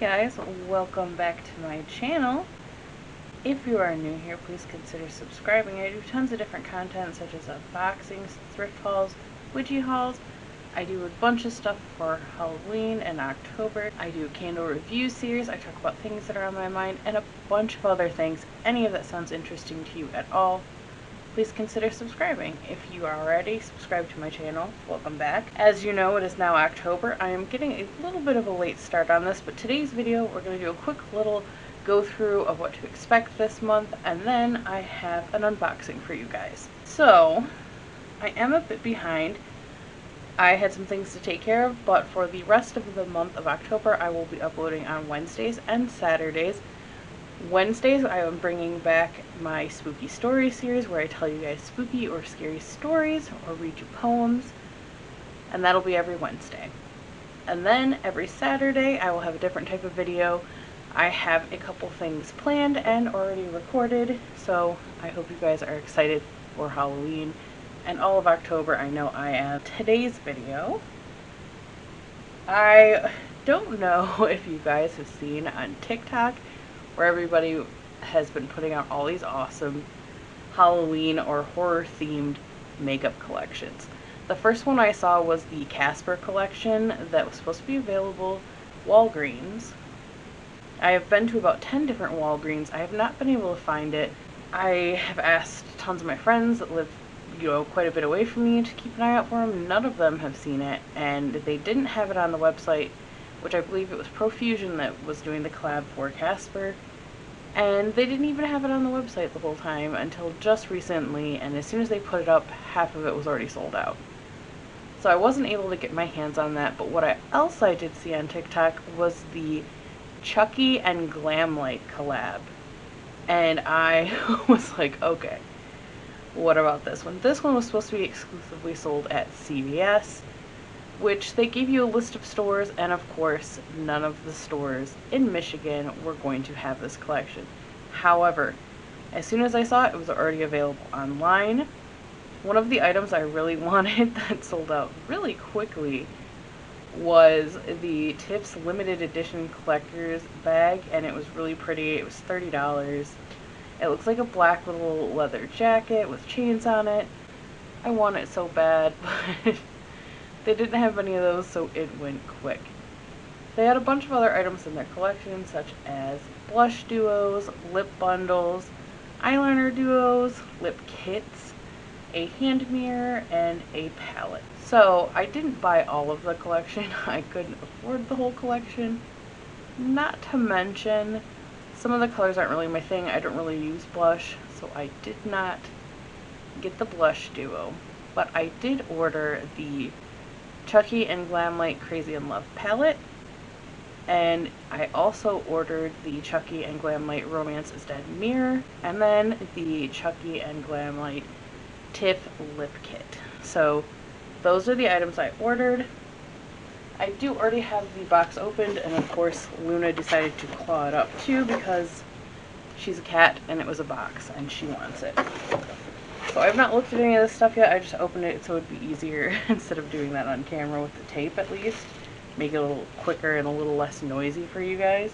guys, welcome back to my channel. If you are new here, please consider subscribing. I do tons of different content such as unboxings, thrift hauls, witchy hauls. I do a bunch of stuff for Halloween and October. I do a candle review series. I talk about things that are on my mind and a bunch of other things. Any of that sounds interesting to you at all, please consider subscribing. If you are already subscribed to my channel, welcome back. As you know, it is now October. I am getting a little bit of a late start on this, but today's video, we're going to do a quick little go through of what to expect this month, and then I have an unboxing for you guys. So, I am a bit behind. I had some things to take care of, but for the rest of the month of October, I will be uploading on Wednesdays and Saturdays. Wednesdays, I am bringing back my spooky story series where I tell you guys spooky or scary stories or read you poems, and that'll be every Wednesday. And then every Saturday, I will have a different type of video. I have a couple things planned and already recorded, so I hope you guys are excited for Halloween and all of October. I know I am. Today's video, I don't know if you guys have seen on TikTok where everybody has been putting out all these awesome Halloween or horror themed makeup collections. The first one I saw was the Casper collection that was supposed to be available Walgreens. I have been to about 10 different Walgreens. I have not been able to find it. I have asked tons of my friends that live, quite a bit away from me to keep an eye out for them. None of them have seen it, and they didn't have it on the website, which I believe it was Profusion that was doing the collab for Casper. And they didn't even have it on the website the whole time until just recently, and as soon as they put it up, half of it was already sold out. So I wasn't able to get my hands on that, but what else I did see on TikTok was the Chucky and Glamlite collab. And I was like, okay, what about this one? This one was supposed to be exclusively sold at CVS, which they gave you a list of stores, and of course, none of the stores in Michigan were going to have this collection. However, as soon as I saw it, it was already available online. One of the items I really wanted that sold out really quickly was the Tips limited edition collector's bag, and it was really pretty. It was $30. It looks like a black little leather jacket with chains on it. I want it so bad, but they didn't have any of those, so it went quick. They had a bunch of other items in their collection, such as blush duos, lip bundles, eyeliner duos, lip kits, a hand mirror, and a palette. So I didn't buy all of the collection. I couldn't afford the whole collection. Not to mention, some of the colors aren't really my thing. I don't really use blush, so I did not get the blush duo. But I did order the Chucky and Glamlite Crazy in Love palette, and I also ordered the Chucky and Glamlite Romance is Dead mirror, and then the Chucky and Glamlite Tiff lip kit. So those are the items I ordered. I do already have the box opened, and of course Luna decided to claw it up too because she's a cat and it was a box and she wants it. So I've not looked at any of this stuff yet. I just opened it so it would be easier instead of doing that on camera with the tape, at least. Make it a little quicker and a little less noisy for you guys.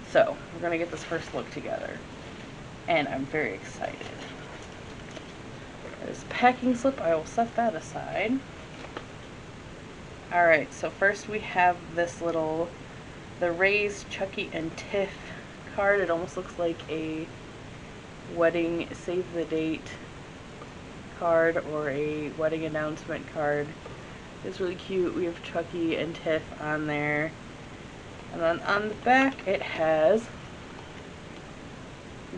So we're going to get this first look together, and I'm very excited. There's a packing slip. I will set that aside. Alright, so first we have this the raised Chucky and Tiff card. It almost looks like a wedding save the date card or a wedding announcement card. It's really cute. We have Chucky and Tiff on there. And then on the back it has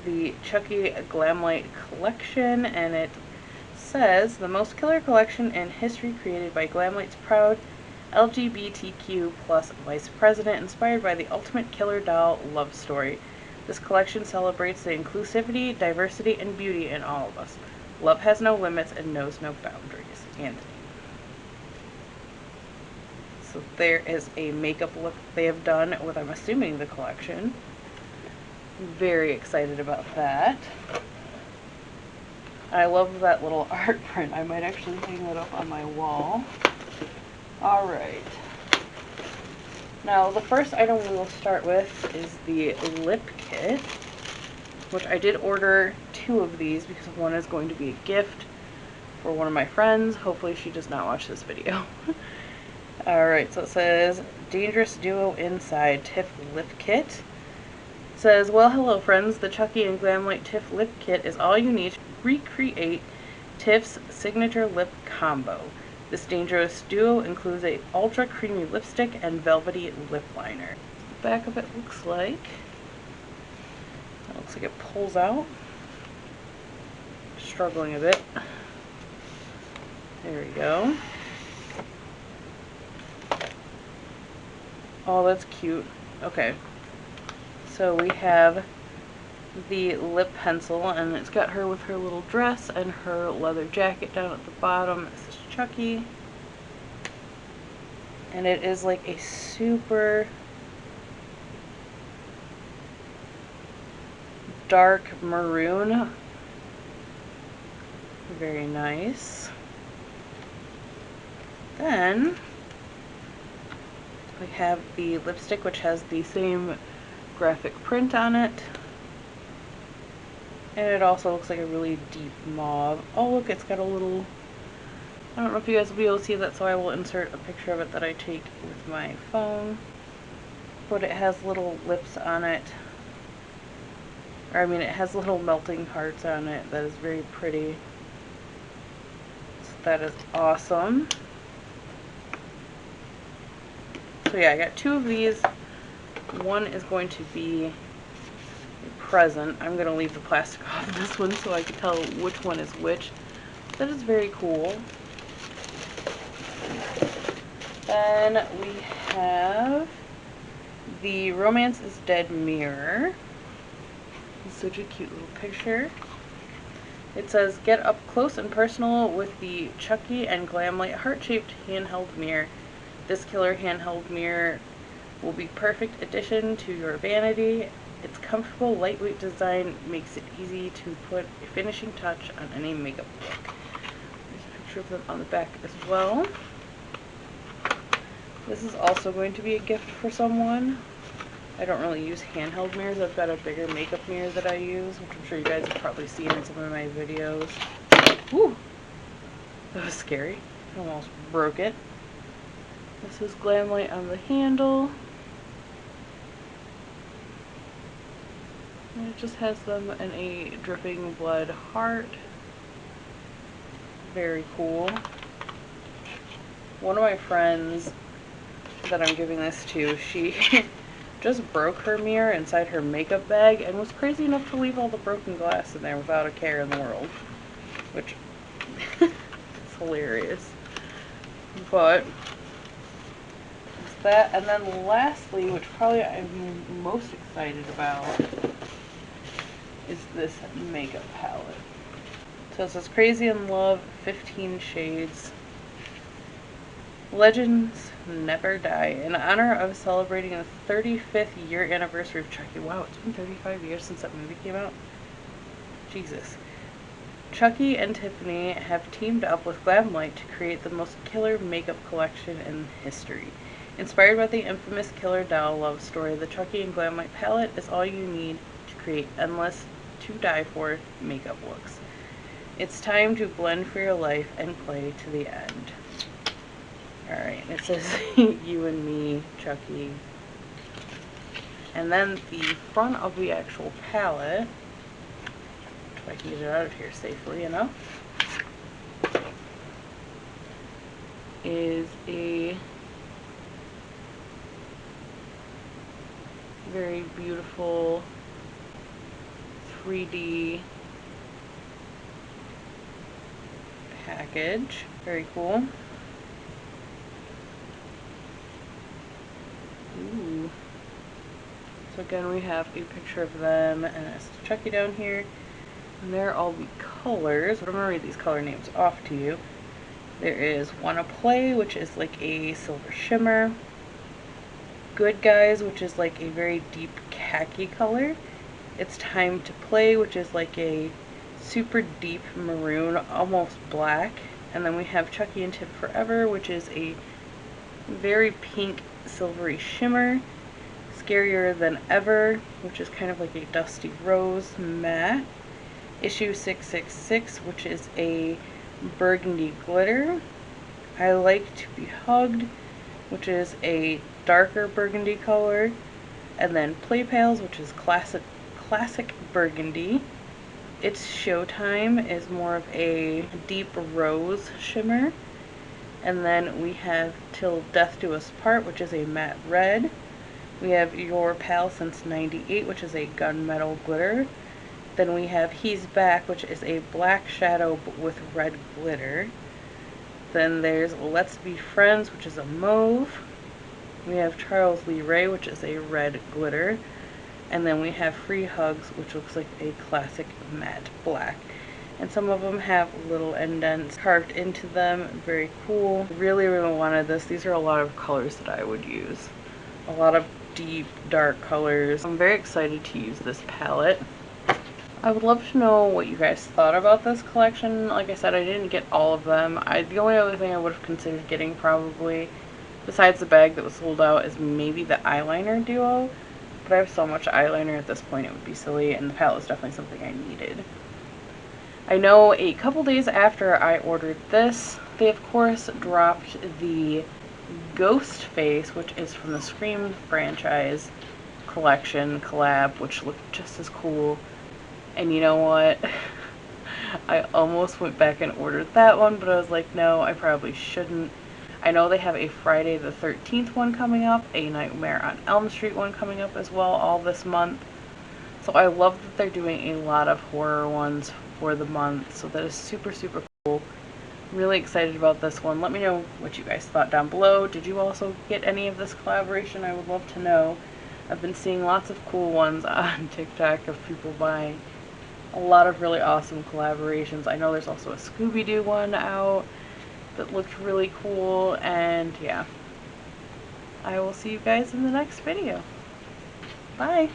the Chucky Glamlite collection, and it says, the most killer collection in history created by Glamlite's proud LGBTQ plus vice president, inspired by the ultimate killer doll love story. This collection celebrates the inclusivity, diversity, and beauty in all of us. Love has no limits and knows no boundaries. Anthony. So there is a makeup look they have done with, I'm assuming, the collection. Very excited about that. I love that little art print. I might actually hang that up on my wall. Alright. Now, the first item we will start with is the lip kit, which I did order 2 of these because one is going to be a gift for one of my friends. Hopefully she does not watch this video. Alright, so it says, Dangerous Duo Inside Tiff Lip Kit. It says, well, hello friends, the Chucky and Glamlite Tiff Lip Kit is all you need to recreate Tiff's signature lip combo. This dangerous duo includes a ultra creamy lipstick and velvety lip liner. The back of it looks like, it pulls out. Struggling a bit. There we go. Oh, that's cute. Okay. So we have the lip pencil, and it's got her with her little dress and her leather jacket down at the bottom. This is Chucky. And it is like a super dark maroon. Very nice. Then we have the lipstick, which has the same graphic print on it. And it also looks like a really deep mauve. Oh look, it's got a little, I don't know if you guys will be able to see that, so I will insert a picture of it that I take with my phone. But it has little lips on it. Or I mean, it has little melting hearts on it. That is very pretty. So that is awesome. So yeah, I got 2 of these. One is going to be a present. I'm going to leave the plastic off this one so I can tell which one is which. That is very cool. Then we have the Romance is Dead mirror. It's such a cute little picture. It says, get up close and personal with the Chucky and Glamlite heart-shaped handheld mirror. This killer handheld mirror will be perfect addition to your vanity. Its comfortable, lightweight design makes it easy to put a finishing touch on any makeup look. There's a picture of them on the back as well. This is also going to be a gift for someone. I don't really use handheld mirrors. I've got a bigger makeup mirror that I use, which I'm sure you guys have probably seen in some of my videos. Woo! That was scary. I almost broke it. This is Glamlite on the handle. And it just has them in a dripping blood heart. Very cool. One of my friends that I'm giving this to, she just broke her mirror inside her makeup bag and was crazy enough to leave all the broken glass in there without a care in the world. Which is hilarious. But that, and then lastly, which probably I'm most excited about, is this makeup palette. So it says Crazy in Love 15 Shades. Legends never die. In honor of celebrating the 35th year anniversary of Chucky. Wow, it's been 35 years since that movie came out. Jesus. Chucky and Tiffany have teamed up with Glamlite to create the most killer makeup collection in history. Inspired by the infamous killer doll love story, the Chucky and Glamlite palette is all you need to create endless, to die for makeup looks. It's time to blend for your life and play to the end. Alright, it says you and me, Chucky. And then the front of the actual palette, if I can get it out of here safely enough, is a very beautiful 3D package. Very cool. Ooh. So again, we have a picture of them, and it's Chucky down here. And there are all the colors. I'm going to read these color names off to you. There is Wanna Play, which is like a silver shimmer. Good Guys, which is like a very deep khaki color. It's Time to Play, which is like a super deep maroon, almost black. And then we have Chucky and Tiff Forever, which is a Very pink, silvery shimmer. Scarier Than Ever, which is kind of like a dusty rose matte. Issue 666, which is a burgundy glitter. I Like to Be Hugged, which is a darker burgundy color. And then Play Pals, which is classic burgundy. It's Showtime is more of a deep rose shimmer. And then we have Till Death Do Us Part, which is a matte red. We have Your Pal Since '98, which is a gunmetal glitter. Then we have He's Back, which is a black shadow but with red glitter. Then there's Let's Be Friends, which is a mauve. We have Charles Lee Ray, which is a red glitter. And then we have Free Hugs, which looks like a classic matte black. And some of them have little indents carved into them. Very cool. Really, really wanted this. These are a lot of colors that I would use. A lot of deep, dark colors. I'm very excited to use this palette. I would love to know what you guys thought about this collection. Like I said, I didn't get all of them. The only other thing I would have considered getting probably, besides the bag that was sold out, is maybe the eyeliner duo. But I have so much eyeliner at this point it would be silly, and the palette is definitely something I needed. I know a couple days after I ordered this, they of course dropped the Ghost Face, which is from the Scream franchise collection collab, which looked just as cool. And you know what? I almost went back and ordered that one, but I was like, no, I probably shouldn't. I know they have a Friday the 13th one coming up, a Nightmare on Elm Street one coming up as well, all this month. So I love that they're doing a lot of horror ones for the month, so that is super, super cool. Really excited about this one. Let me know what you guys thought down below. Did you also get any of this collaboration? I would love to know. I've been seeing lots of cool ones on TikTok of people buying a lot of really awesome collaborations. I know there's also a Scooby-Doo one out that looked really cool, and yeah. I will see you guys in the next video. Bye!